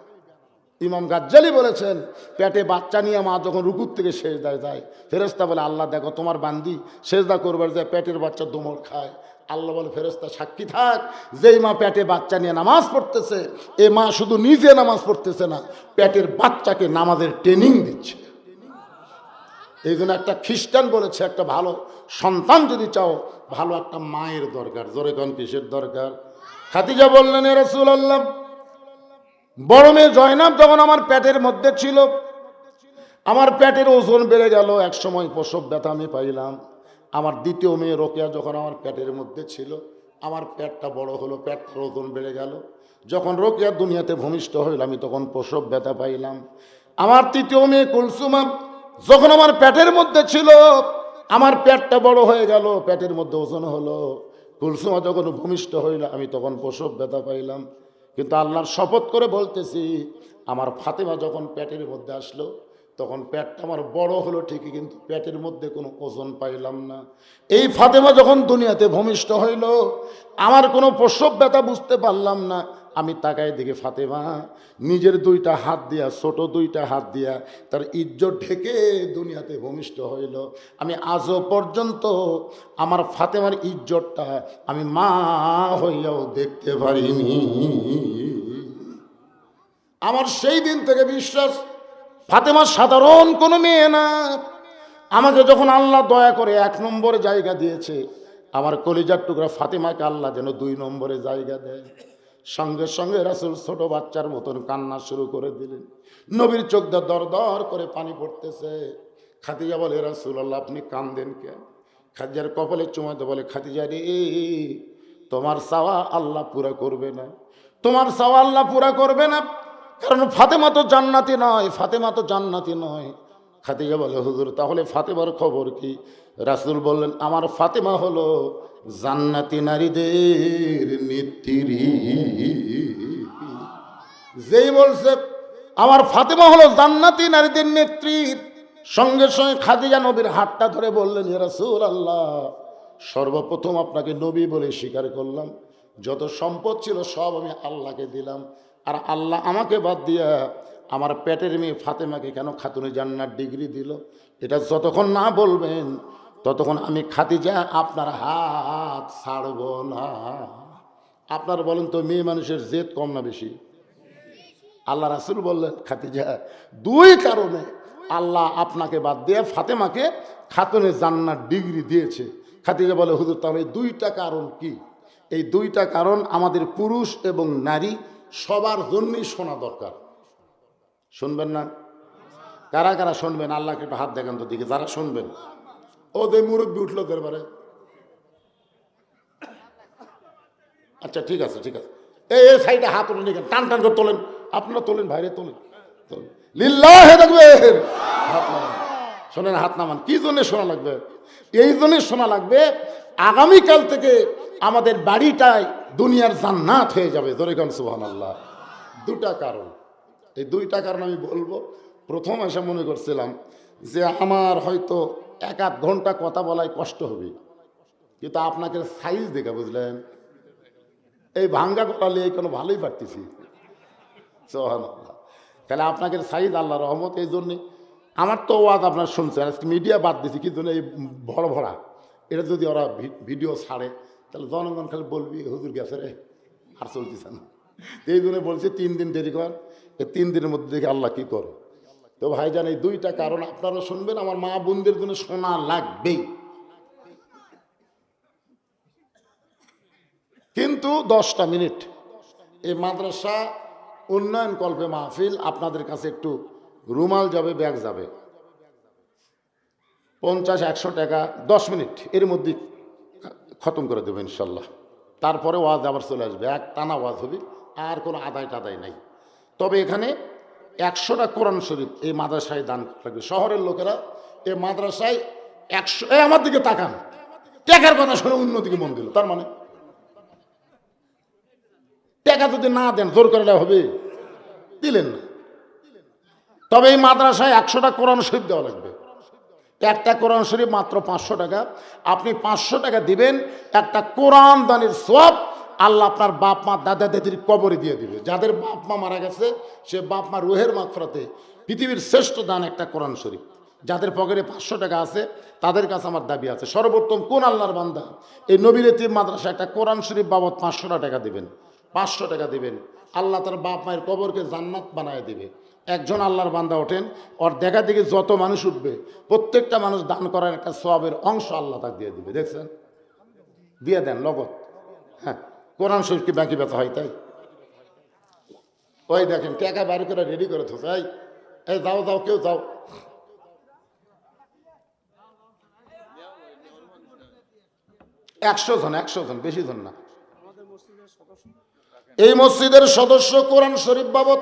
ইমাম গাজ্জালি বলেছেন, পেটে বাচ্চা নিয়ে মা যখন রুকুর থেকে সেজদায় যায়, ফেরেশতা বলে, আল্লাহ দেখো তোমার বান্দি সেজদা করবার যায় পেটের বাচ্চা দমড় খায়। আল্লাহ বলে, ফেরেশতা সাক্ষী থাক, যেই মা পেটে বাচ্চা নিয়ে নামাজ পড়তেছে, এ মা শুধু নিজে নামাজ পড়তেছে না, পেটের বাচ্চাকে নামাজের ট্রেনিং দিচ্ছে। এই জন্য একটা খ্রিস্টান বলেছে, একটা ভালো সন্তান যদি চাও, ভালো একটা মায়ের দরকার। জোরে কোন কিসের দরকার? খাদিজা বললেন, এ রাসূলুল্লাহ, বড় মেয়ে জয়নাব যখন আমার পেটের মধ্যে ছিল, আমার পেটের ওজন বেড়ে গেল, এক সময় প্রসব ব্যথা আমি পাইলাম। আমার দ্বিতীয় মেয়ে রোকেয়া যখন আমার পেটের মধ্যে ছিল, আমার পেটটা বড় হলো, পেটটার ওজন বেড়ে গেল। যখন রোকেয়া দুনিয়াতে ভূমিষ্ঠ হইল, আমি তখন প্রসব ব্যথা পাইলাম। আমার তৃতীয় মেয়ে কুলসুমা যখন আমার পেটের মধ্যে ছিল, আমার পেটটা বড় হয়ে গেল, পেটের মধ্যে ওজন হলো। কুলসুমা যখন ভূমিষ্ঠ হইল, আমি তখন প্রসব ব্যথা পাইলাম। কিন্তু আল্লাহর শপথ করে বলতেছি, আমার ফাতেমা যখন পেটের মধ্যে আসলো, তখন পেটটা আমার বড় হলো ঠিকই, কিন্তু পেটের মধ্যে কোনো ওজন পাইলাম না। এই ফাতেমা যখন দুনিয়াতে ভূমিষ্ঠ হইল, আমার কোনো প্রসব ব্যথা বুঝতে পারলাম না। আমি তাকাই দিকে ফাতেমা নিজের 2টা হাত দিয়া, ছোট 2টা হাত দিয়া তার ইজ্জত ঢেকে দুনিয়াতে ভূমিষ্ঠ হইল। আমি আজও পর্যন্ত আমার ফাতেমার ইজ্জতটা আমি মা হইয়াও দেখতে পারিনি। আমার সেই দিন থেকে বিশ্বাস, ফাতেমা সাধারণ কোনো মেয়ে না। আমাকে যখন আল্লাহ দয়া করে 1 নম্বরে জায়গা দিয়েছে, আমার কলিজার টুকরা ফাতেমাকে আল্লাহ যেন 2 নম্বরে জায়গা দেয়। সঙ্গে সঙ্গে রাসূল ছোট বাচ্চার মতন কান্না শুরু করে দিলেন। নবীর চোখ দিয়ে দর দর করে পানি পড়তেছে। খাদিজা বলে, রাসূলুল্লাহ, আপনি কাঁদেন কেন? খাদিজার কপালে চুমাতে বলে, খাদিজা রে, তোমার চাওয়া আল্লাহ পুরা করবে না, তোমার চাওয়া আল্লাহ পুরা করবে না। কারণ ফাতেমা তো জান্নাতি নয়, ফাতেমা তো জান্নাতি নয়। খাদিজা বলে, হুজুর তাহলে ফাতেমার খবর কি? রাসূল বললেন, আমার ফাতেমা হলো জান্নাতি নারীদের নেত্রী। যেই বলছে আমার ফাতেমা হলো জান্নাতি নারীদের নেত্রী, সঙ্গে সঙ্গে খাদিজা নবীর হাতটা ধরে বললেন, ইয়া রাসূলুল্লাহ, সর্বপ্রথম আপনাকে নবী বলে স্বীকার করলাম, যত সম্পদ ছিল সব আমি আল্লাহকে দিলাম, আর আল্লাহ আমাকে বাদ দিয়া আমার পেটের মেয়ে ফাতেমাকে কেন খাতুনে জান্নাত ডিগ্রি দিল, এটা যতক্ষণ না বলবেন ততক্ষণ আমি খাদিজা আপনার হাত ছাড়ব না। আপনার বলেন তো, মেয়ে মানুষের জেদ কম না বেশি? আল্লাহ রাসূল বললেন, খাদিজা, দুই কারণে আল্লাহ আপনাকে বাদ দিয়ে ফাতেমাকে খাতুনে জান্নাত ডিগ্রি দিয়েছে। খাদিজা বলে, হুজুর তাহলে দুইটা কারণ কি? এই দুইটা কারণ আমাদের পুরুষ এবং নারী সবার জন্যই শোনা দরকার। শুনবেন না? কারা কারা শুনবেন? আল্লাহকে একটু হাত দেখান তো দিকে, যারা শুনবেন। ওদের মুরব্বী উঠলো দরবারে। আচ্ছা ঠিক আছে, ঠিক আছে, এই সাইডে হাত উঠে নিয়ে টান টান করে তোলেন, আপনারা তোলেন, ভাইরে তোলেন, লিল্লাহে তাকবীর। হাত নামান, শোনেন, হাত নামান। কি জন্য শোনা লাগবে? এই জন্য শোনা লাগবে, আগামীকাল থেকে আমাদের বাড়িটাই দুনিয়ার জান্নাত হয়ে যাবে। জোরে কোন সুবহানাল্লাহ। দুটা কারণ, এই দুইটা কারণ আমি বলবো। প্রথম এসে মনে করছিলাম যে আমার হয়তো 1-8 ঘন্টা কথা বলায় কষ্ট হবে, কিন্তু আপনাকে সাইজ দেখে বুঝলেন, এই ভাঙ্গা করালে এই কোনো ভালোই পারতেছি। সুবহানাল্লাহ। তাহলে আপনাকে সাইজ আল্লাহর রহমত। এই জন্যে আমার তো ওয়াজ আপনার শুনছেন, আজকে মিডিয়া বাদ দিয়েছি, কি জন্য? এই বড় ভরা এটা যদি ওরা ভিডিও ছাড়ে তাহলে জনগণ খালি বলবি, হুজুর গেছে রে, আর চলতেছে না। এই জন্য বলছি 3 দিন দেরি কর, এই 3 দিনের মধ্যে দেখে আল্লাহ কি করে। তো ভাইজান, এই দুইটা কারণ আপনারা শুনবেন, আমার মা বোনদের জন্য শোনা লাগবেই। কিন্তু 10টা মিনিট এই মাদ্রাসা উন্নয়ন কল্পে মাহফিল, আপনাদের কাছে একটু রুমাল যাবে, ব্যাগ যাবে, 50-100 টাকা, 10 মিনিট এর মধ্যে খতম করে দেবো ইনশাল্লাহ। তারপরে ওয়াজ আবার চলে আসবে, এক টানা ওয়াজ হবে, আর কোনো আদায় টাদায় নাই। তবে এখানে 100টা কোরআন শরীফ এই মাদ্রাসায় দান লাগবে। শহরের লোকেরা এই মাদ্রাসায় 100, আমার দিকে তাকান, টাকার কথা শুনে অন্যদিকে মন দিল, তার মানে টাকা যদি না দেন জোর করে হবে, দিলেন না। তবে এই মাদ্রাসায় 100টা কোরআন শরীফ দেওয়া লাগবে। একটা কোরআন শরীফ মাত্র 500 টাকা। আপনি 500 টাকা দিবেন, একটা কোরআন দানের সওয়াব আল্লাহ আপনার বাপ মা দাদা দাদির কবরে দিয়ে দিবে। যাদের বাপ মা মারা গেছে, সে বাপ মা রুহের মাগফিরাতে পৃথিবীর শ্রেষ্ঠ দান একটা কোরআন শরীফ। যাদের পকেটে 500 টাকা আছে, তাদের কাছে আমার দাবি আছে, সর্বোত্তম কোন আল্লাহর বান্দা এই নবীর এতিম মাদ্রাসা একটা কোরআন শরীফ বাবদ 500 টাকা দিবেন, 500 টাকা দিবেন, আল্লাহ তার বাপ মায়ের কবরকে জান্নাত বানায় দিবে। একজন আল্লাহর বান্দা ওঠেন, ওর দেখা দেখি যত মানুষ উঠবে, প্রত্যেকটা মানুষ দান করার একটা সওয়াবের অংশ আল্লাহ তাকে দিয়ে দিবে। দেখছেন? দিয়ে দেন নগদ। হ্যাঁ, কোরআন শরীফ কি বাকি ব্যথা হয়? তাই ওই দেখেন টাকা বাড়ি করে রেডি করে তো, তাই এই যাও যাও, কেউ যাও। একশো জন, বেশি জন না। এই মসজিদের সদস্য কোরআন শরীফ বাবদ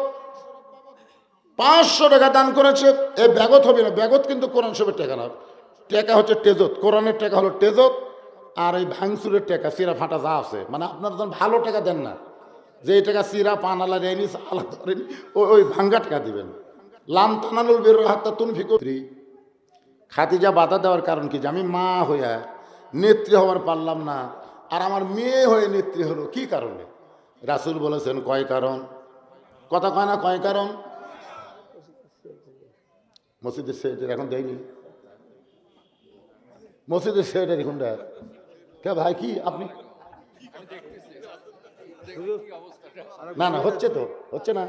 500 টাকা দান করেছে। এই ব্যাগত হবে না, ব্যাগত কিন্তু কোরআন শরীফের টাকা না, টাকা হচ্ছে টেজত, কোরআনের টাকা হলো টেজত, আর এই ভাঙচুরের টাকা চিরা ফাটা যা আছে, মানে আপনার যখন ভালো টাকা দেন না, যে টাকা চিরা পান আলা দেয়নি, আলা ধরেনি, ওই ভাঙ্গা টাকা দিবেন। লাম তানানুল বিররা হাত্তা তুনফিকু। খাদিজা বাধা দেওয়ার কারণ কি? যে আমি মা হইয়া নেত্রী হওয়ার পারলাম না, আর আমার মেয়ে হয়ে নেত্রী হলো, কি কারণে? রাসূল বলেছেন কয় কারণ, কথা কয় না, কয় কারণ। মসজিদের সেক্রেটারি এখন দেয়নি, মসজিদের সেক্রেটারি কোনটা? কে ভাই, কি আপনি? না না, হচ্ছে তো, হচ্ছে না।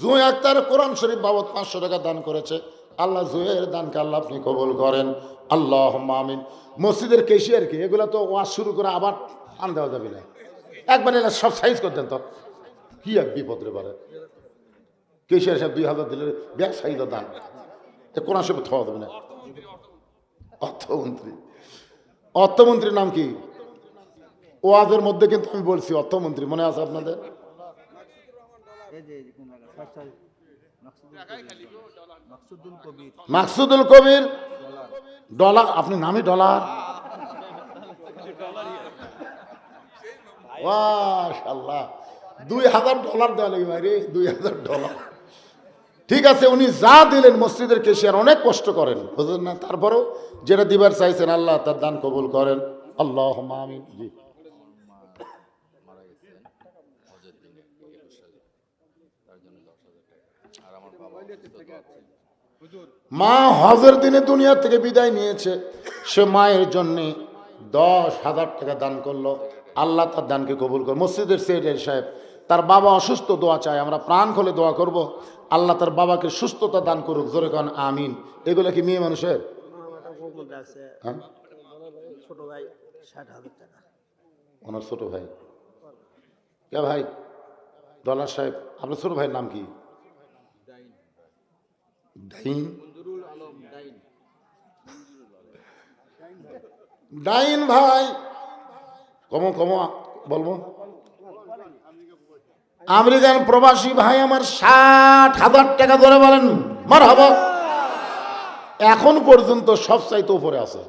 জুঁই আক্তার কোরআন শরীফ বাবদ 500 টাকা দান করেছে। আল্লাহ জুঁয়ের দানকে আল্লাহ আপনি কবুল করেন, আল্লাহুম্মা আমিন। মসজিদের কেশিয়ার কি, এগুলা তো ওয়াজ শুরু করে আবার টান দেওয়া যাবে না, একবার এলা সব সাইজ করে দেন তো, কি এক বিপদ রে পারে। কেশিয়ার সাহেব 2000 দিলে ব্যাগ সাইজ দান, কোরআন শরীফ থাওয়া যাবে না। অর্থমন্ত্রী, অর্থমন্ত্রীর নাম কি? ওয়াজের মধ্যে কিন্তু আমি বলছি অর্থমন্ত্রী, মনে আছে আপনাদের? মাকসুদুল কবির ডলার, আপনি নামই ডলার। মাশাআল্লাহ, $2000 দেওয়া লাগে ভাই রে, $2000। ঠিক আছে, উনি যা দিলেন মসজিদের কেশিয়ার অনেক কষ্ট করেন, বুঝলেন না? তারপরেও যেটা দিবার চাইছেন আল্লাহ তার দান কবুল করেন, আল্লাহুম্মা আমিন। জি, মা হজের দিনে দুনিয়া থেকে বিদায় নিয়েছে, সে মায়ের জন্যে 10,000 টাকা দান করলো, আল্লাহ তার দানকে কবুল করে। মসজিদের সেক্রেটারি সাহেব, তার বাবা অসুস্থ, দোয়া চায়, আমরা প্রাণ খুলে দোয়া করব, আল্লাহ তার বাবাকে সুস্থতা দান করুক, জোরে কান আমিন। এগুলো কি মেয়ে মানুষের? হ্যাঁ, ছোট ভাই 60,000 টাকা। ওনার ছোট ভাই কে ভাই? ডলার সাহেব, আপনার ছোট ভাইয়ের নাম কি? ডাইন, ডাইন ভাই, কমো কমো বলবো। আমেরিকান প্রবাসী ভাই আমার 60,000 টাকা ধরে বলেন মারহাবা। এখন পর্যন্ত সব চাইতে উপরে আছে।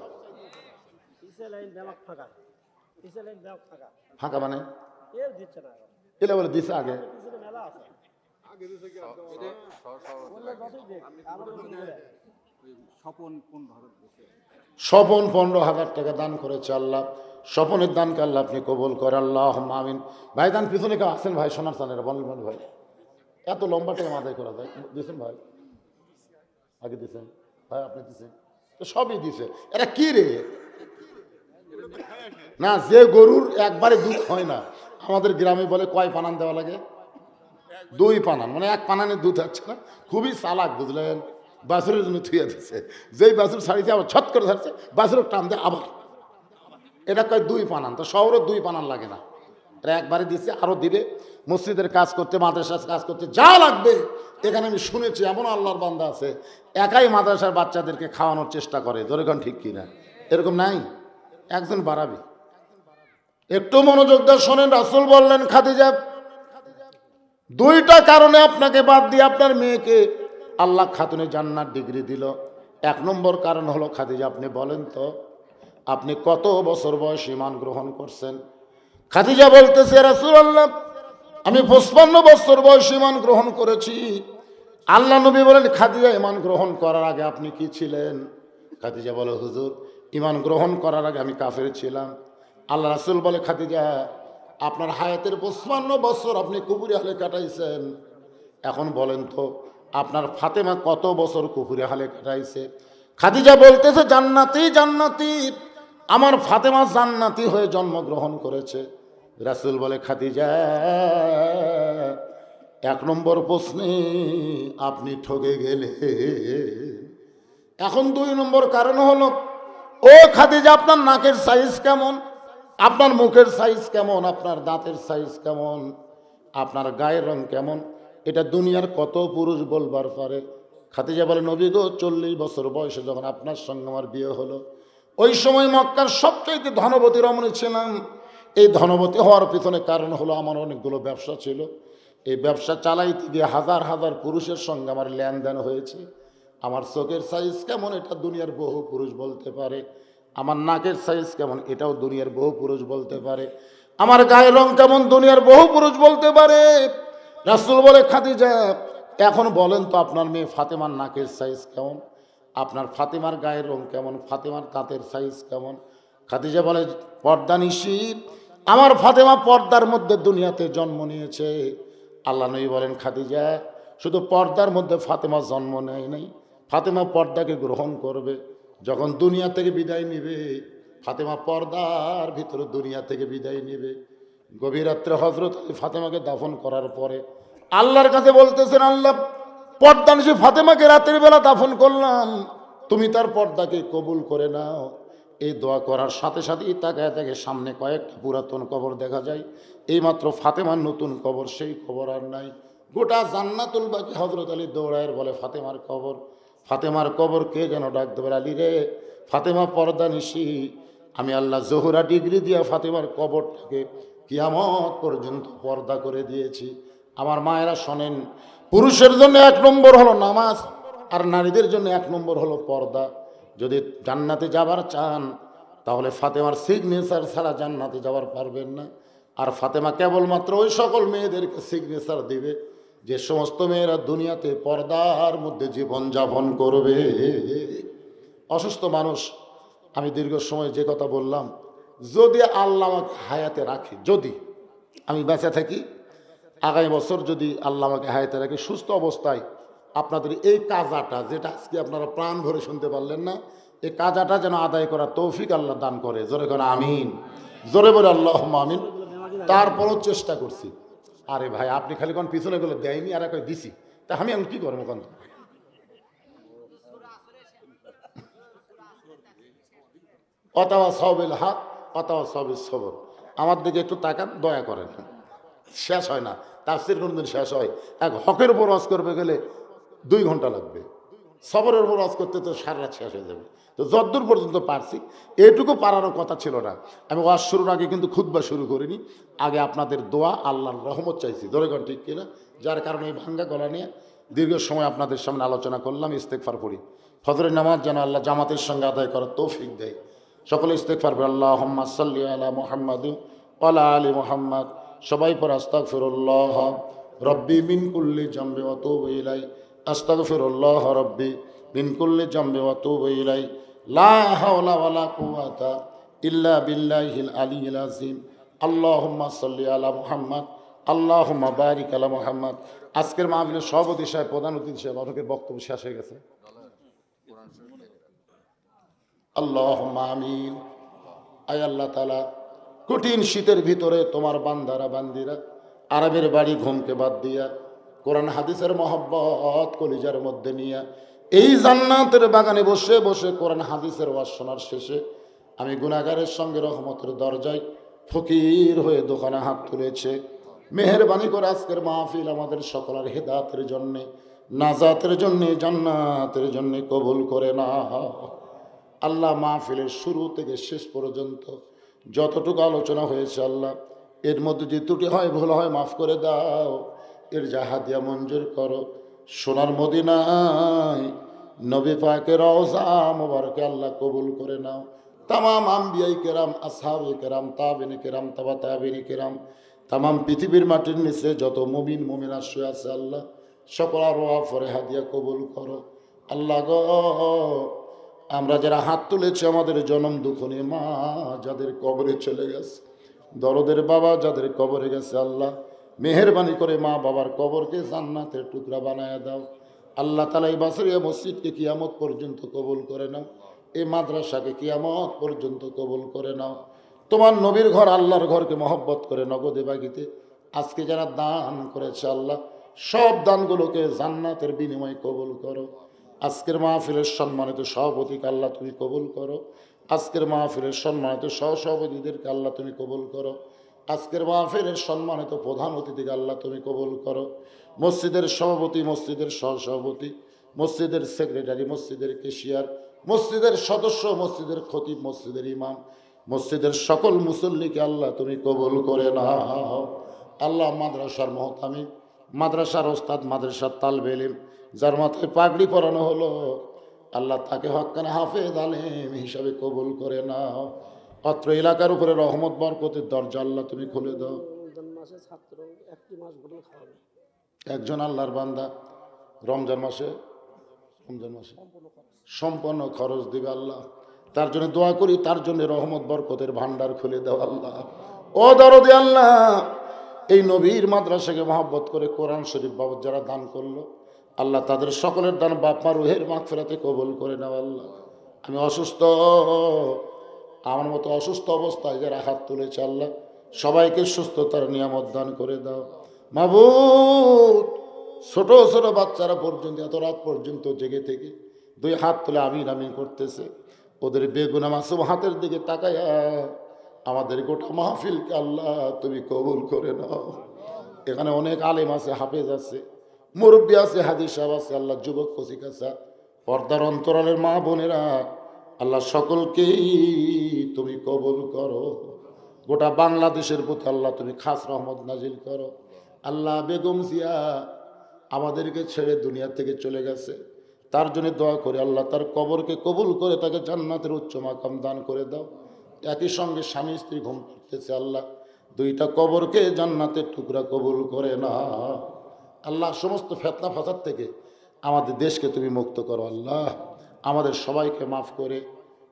ফাঁকা মানে এলা বলে দিছে আগে। স্বপন 15,000 টাকা দান করেছে আল্লাহ, স্বপনের দানকে আল্লাহ আপনি কবুল করে, আল্লাহুম্মা আমিন। ভাই দান পিছনে কেউ আছেন ভাই? সোনার চানের বলেন ভাই, এত লম্বা টাইম আদায় করা যায়? দিয়েছেন ভাই? আগে দিয়েছেন ভাই, আপনি দিয়েছেন তো সবই দিছে। এরা কি রে? না, যে গরুর একবারে দুধ হয় না, আমাদের গ্রামে বলে কয় পানান দেওয়া লাগে? 2 পানান, মানে 1 পানানের দুধ হচ্ছে না। খুবই চালাক, বুঝলেন? বাছুরের জন্য থুয়ে দিচ্ছে, যেই বাছুর ছাড়িয়েছে আবার ছট করে ছাড়ছে, বাছুরের টান দেয় আবার, এটা কয় 2 পানান। তো শহরে 2 পানান লাগে না, এটা একবারে দিচ্ছে, আরো দিবে। মসজিদের কাজ করতে, মাদ্রাসার কাজ করতে যা লাগবে, এখানে আমি শুনেছি এমন আল্লাহর বান্দা আছে একাই মাদ্রাসার বাচ্চাদেরকে খাওয়ানোর চেষ্টা করে, ধরেখন ঠিক কিনা? এরকম নাই? একজন বাড়াবি। একটু মনোযোগ দিয়ে শোনেন, রাসূল বললেন খাদিজা 2টা কারণে আপনাকে বাদ দিয়ে আপনার মেয়েকে আল্লাহ খাতুনে জান্নাত ডিগ্রি দিল। 1 নম্বর কারণ হলো, খাদিজা আপনি বলেন তো আপনি কত বছর বয়স ঈমান গ্রহণ করছেন? খাদিজা বলতেছে রাসূলুল্লাহ আমি 55 বছর বয়স ঈমান গ্রহণ করেছি। আল্লাহ নবী বলেন খাদিজা ঈমান গ্রহণ করার আগে আপনি কি ছিলেন? খাদিজা বলে হুজুর ঈমান গ্রহণ করার আগে আমি কাফের ছিলাম। আল্লাহ রাসূল বলে খাদিজা আপনার হায়াতের 55 বছর আপনি কুফরি হালে কাটাইছেন, এখন বলেন তো আপনার ফাতেমা কত বছর কুফরি হালে কাটাইছে? খাদিজা বলতেছে জান্নাতি জান্নাতি, আমার ফাতেমা জান্নাতি হয়ে জন্মগ্রহণ করেছে। রাসূল বলে খাদিজা 1 নম্বর প্রশ্নে আপনি ঠকে গেলে। এখন 2 নম্বর কারণ হলো, ও খাদিজা আপনার নাকের সাইজ কেমন, আপনার মুখের সাইজ কেমন, আপনার দাঁতের সাইজ কেমন, আপনার গায়ের রং কেমন, এটা দুনিয়ার কত পুরুষ বলবার পারে? খাদিজা বলে নবী গো 40 বছর বয়সে যখন আপনার সঙ্গে আমার বিয়ে হলো, ওই সময় মক্কার সবচাইতে ধনবতী রমণী ছিলাম। এই ধনবতী হওয়ার পিছনে কারণ হলো আমার অনেকগুলো ব্যবসা ছিল, এই ব্যবসা চালাইতে গিয়ে হাজার হাজার পুরুষের সঙ্গে আমার লেনদেন হয়েছে। আমার চোখের সাইজ কেমন এটা দুনিয়ার বহু পুরুষ বলতে পারে, আমার নাকের সাইজ কেমন এটাও দুনিয়ার বহু পুরুষ বলতে পারে, আমার গায়ের রং কেমন দুনিয়ার বহু পুরুষ বলতে পারে। রাসূল বলে খাদিজা এখন বলেন তো আপনার মেয়ে ফাতেমার নাকের সাইজ কেমন, আপনার ফাতেমার গায়ের রং কেমন, ফাতেমার দাঁতের সাইজ কেমন? খাদিজা বলে পর্দানিশী, আমার ফাতেমা পর্দার মধ্যে দুনিয়াতে জন্ম নিয়েছে। আল্লাহ নবী বলেন খাদিজা শুধু পর্দার মধ্যে ফাতেমা জন্ম নেয় নাই, ফাতেমা পর্দাকে গ্রহণ করবে। যখন দুনিয়া থেকে বিদায় নিবে ফাতেমা পর্দার ভিতরে দুনিয়া থেকে বিদায় নিবে। গভীর রাত্রে হযরত আলী ফাতেমাকে দাফন করার পরে আল্লাহর কাছে বলতেছেন আল্লাহ পর্দানিশী ফাতেমাকে রাতের বেলা দাফন করলাম, তুমি তার পর্দাকে কবুল করে নাও। এই দোয়া করার সাথে সাথেই তাকায় তাকে সামনে কয়েকটা পুরাতন কবর দেখা যায়, এইমাত্র ফাতেমার নতুন কবর, সেই কবর আর নাই। গোটা জান্নাতুল বাকি হযরত আলী দৌড়ায় বলে ফাতেমার কবর, ফাতেমার কবর কে যেন ডাক দেবে, আলী রে ফাতেমা পর্দানিশী, আমি আল্লাহ জোহরা ডিগ্রি দিয়া ফাতেমার কবরটাকে কিয়ামত পর্যন্ত পর্দা করে দিয়েছি। আমার মায়েরা শোনেন, পুরুষের জন্য 1 নম্বর হলো নামাজ, আর নারীদের জন্য 1 নম্বর হলো পর্দা। যদি জান্নাতে যাবার চান তাহলে ফাতেমার সিগনেচার ছাড়া জান্নাতে যাওয়ার পারবেন না। আর ফাতেমা কেবলমাত্র ওই সকল মেয়েদেরকে সিগনেচার দিবে যে সমস্ত মেয়েরা দুনিয়াতে পর্দার মধ্যে জীবন যাপন করবে। অসুস্থ মানুষ, আমি দীর্ঘ সময় যে কথা বললাম, যদি আল্লাহ আমাকে হায়াতে রাখে, যদি আমি বেঁচে থাকি, আগামী বছর যদি আল্লাহ আমাকে হায়াতে রাখে সুস্থ অবস্থায়, আপনাদের এই কাজাটা যেটা আজকে আপনারা প্রাণ ভরে শুনতে পারলেন না, এই কাজাটা যেন আদায় করার তৌফিক আল্লাহ দান করে। জোরে করে আমিন, জোরে বলে আল্লাহুম্মা আমিন। তারপরও চেষ্টা করছি। আরে ভাই, আপনি খালি কোন পিছনে গুলো দেয়নি, আর এক দিছি, তা আমি এখন কি করবো? কোন অতাওয়া সবিল হক, অতাওয়া সবিল সবর। আমার দিকে একটু তাকান, দয়া করেন। শেষ হয় না, তাফসীর কোনদিন শেষ হয়? এক হকের উপর ওয়াজ করবে গেলে 2 ঘন্টা লাগবে, সবরের উপর ওয়াজ করতে তো সারা রাত শেষ হয়ে যাবে। তো যতদূর পর্যন্ত পারছি, এটুকু পারারও কথা ছিল না। আমি ওয়াজ শুরুর আগে কিন্তু খুতবা শুরু করিনি, আগে আপনাদের দোয়া, আল্লাহর রহমত চাইছি। দরেগণ ঠিক কিনা? যার কারণে এই ভাঙ্গা গলা নিয়ে দীর্ঘ সময় আপনাদের সামনে আলোচনা করলাম। ইস্তেগফার পড়ি, ফজরের নামাজ যেন আল্লাহ জামাতের সঙ্গে আদায় করার তৌফিক দেয়। সকলে ইস্তেগফার পড়ি, আল্লাহুম্মা সাল্লি আলা মুহাম্মাদিন ওয়া আলা আলি মুহাম্মাদ। সবাই পড়ে আস্তাগফিরুল্লাহ রব্বি মিন কুল্লি জামবি ওয়া তুবু ইলাই, আস্তাগফিরুল্লাহ রব্বি মিন কুল্লি জামবি ওয়া তুবু ইলাই, লা হাওলা ওয়ালা কুওয়াতা ইল্লা বিল্লাহিল আলিয়্যিল আযীম। আল্লাহুম্মা সাল্লি আলা মুহাম্মাদ, আল্লাহুম্মা বারিক আলা মুহাম্মাদ। আজকের মাহফিলের সভাপতি সাহেব, প্রধান অতিথি সাহেব, অনেকের বক্তব্য শেষ হয়ে গেছে। আল্লাহুম্মা আমিন। আয় আল্লাহ তাআলা, কঠিন শীতের ভিতরে তোমার বান্দারা বান্দিরা আরামের বাড়ি ঘুমকে বাদ দিয়া কোরআন হাদিসের মহব্বত কলিজার মধ্যে নিয়ে এই জান্নাতের বাগানে বসে বসে কোরআন হাদিসের ওয়াজ শোনার শেষে আমি গুনাহগারের সঙ্গে রহমতের দরজায় ফকির হয়ে দোকানে হাত তুলেছে। মেহেরবানি করে আজকের মাহফিল আমাদের সকলের হেদায়েতের জন্যে, নাজাতের জন্যে, জান্নাতের জন্যে কবুল করে নাও। আল্লাহ, মাহফিলের শুরু থেকে শেষ পর্যন্ত যতটুকু আলোচনা হয়েছে আল্লাহ, এর মধ্যে যে ত্রুটি হয়, ভুল হয়, মাফ করে দাও। এর জাহাদিয়া মঞ্জুর করো। সোনার মদিনায় নবী পাকের রওজা মোবারকে আল্লাহ কবুল করে নাও। তামাম আম্বিয়াই কেরাম, আসহাবে কেরাম, তাবিনে কেরাম, তাবা তাবিনে কেরাম, তামাম পৃথিবীর মাটির নিচে যত মুমিন মুমিন আশ্রয় আছে আল্লাহ, সকল আরোয়া ফরে হাদিয়া কবুল করো। আল্লাহ গো, আমরা যারা হাত তুলেছি, আমাদের জনম দুঃখনী মা যাদের কবরে চলে গেছে, দরদের বাবা যাদের কবরে গেছে, আল্লাহ মেহেরবানি করে মা বাবার কবরকে জান্নাতের টুকরা বানায় দাও। আল্লাহ তাআলা এই বাসরিয়া মসজিদকে কিয়ামত পর্যন্ত কবুল করে নাও। এই মাদ্রাসাকে কিয়ামত পর্যন্ত কবুল করে নাও। তোমার নবীর ঘর, আল্লাহর ঘরকে মহব্বত করে নগদে বাগিতে আজকে যারা দান করেছে আল্লাহ, সব দানগুলোকে জান্নাতের বিনিময়ে কবুল করো। আজকের মাহফিলের সম্মানিত সভাপতিকে আল্লাহ তুমি কবুল করো। আজকের মাহফিলের সম্মানিত সহসভাপতিদেরকে আল্লাহ তুমি কবুল করো। আজকের মাহফিলের সম্মানিত প্রধান অতিথিকে আল্লাহ তুমি কবুল করো। মসজিদের সভাপতি, মসজিদের সহসভাপতি, মসজিদের সেক্রেটারি, মসজিদের কেশিয়ার, মসজিদের সদস্য, মসজিদের খতিব, মসজিদের ইমাম, মসজিদের সকল মুসল্লিকে আল্লাহ তুমি কবুল করে নাও। আল্লাহ, মাদ্রাসার মহতামিম, মাদ্রাসার ওস্তাদ, মাদ্রাসার তালবে ইলম, যার মাথায় পাগড়ি পরানো হলো, আল্লাহ তাকে হক্কানে হাফেজ আলেম হিসাবে কবুল করে নাও। অত্র এলাকার উপরে রহমত বরকতের দরজা আল্লাহ তুমি খুলে দাও। একজন আল্লাহর বান্দা রমজান মাসে সম্পূর্ণ খরচ দিবে আল্লাহ, তার জন্য দোয়া করি, তার জন্য রহমত বরকতের ভান্ডার খুলে দাও আল্লাহ। ও দরদে আল্লাহ, এই নবীর মাদ্রাসাকে মহব্বত করে কোরআন শরীফ বাবদ যারা দান করলো আল্লাহ, তাদের সকলের দান বাপ মা রুহের মাগফিরাতে কবুল করে নাও আল্লাহ। আমি অসুস্থ, আমার মতো অসুস্থ অবস্থায় যারা হাত তুলেছে আল্লাহ, সবাইকে সুস্থতার নিয়ামত দান করে দাও মাবুদ। ছোট ছোট বাচ্চারা পর্যন্ত এত রাত পর্যন্ত জেগে থেকে 2 হাত তুলে আমিন আমিন করতেছে, ওদের বেগুনা মাসুম হাতের দিকে তাকায়া আমাদের গোটা মাহফিলকে আল্লাহ তুমি কবুল করে নাও। এখানে অনেক আলেম আছে, হাফেজ আছে, মুরব্বী আছে, হাদিস সাহেব আছে, আল্লাহ যুবক কচিকাচা, পর্দার অন্তরালের মা বোনেরা আল্লাহ সকলকেই তুমি কবুল করো। গোটা বাংলাদেশের প্রতি আল্লাহ তুমি খাস রহমত নাজিল করো। আল্লাহ বেগম জিয়া আমাদেরকে ছেড়ে দুনিয়া থেকে চলে গেছে, তার জন্য দোয়া করে আল্লাহ তার কবরকে কবুল করে তাকে জান্নাতের উচ্চ মাকাম দান করে দাও। একই সঙ্গে স্বামী স্ত্রী ঘুম পাড়তেছে, আল্লাহ দুইটা কবরকে জান্নাতের টুকরা কবুল করে না। আল্লাহ সমস্ত ফেতনা ফাসাদ থেকে আমাদের দেশকে তুমি মুক্ত করো। আল্লাহ আমাদের সবাইকে মাফ করে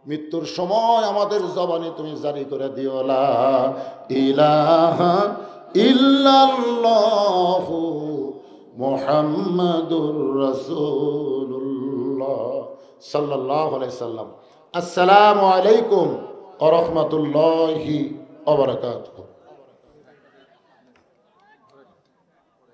মৃত্যুর সময় আমাদের জবানে তুমি জারি করে দিও লা ইলাহা ইল্লাল্লাহু মুহাম্মাদুর রাসূলুল্লাহ সাল্লাল্লাহু আলাইহি সাল্লাম। আসসালামু আলাইকুম ওয়া রাহমাতুল্লাহি ওয়া বারাকাতুহু।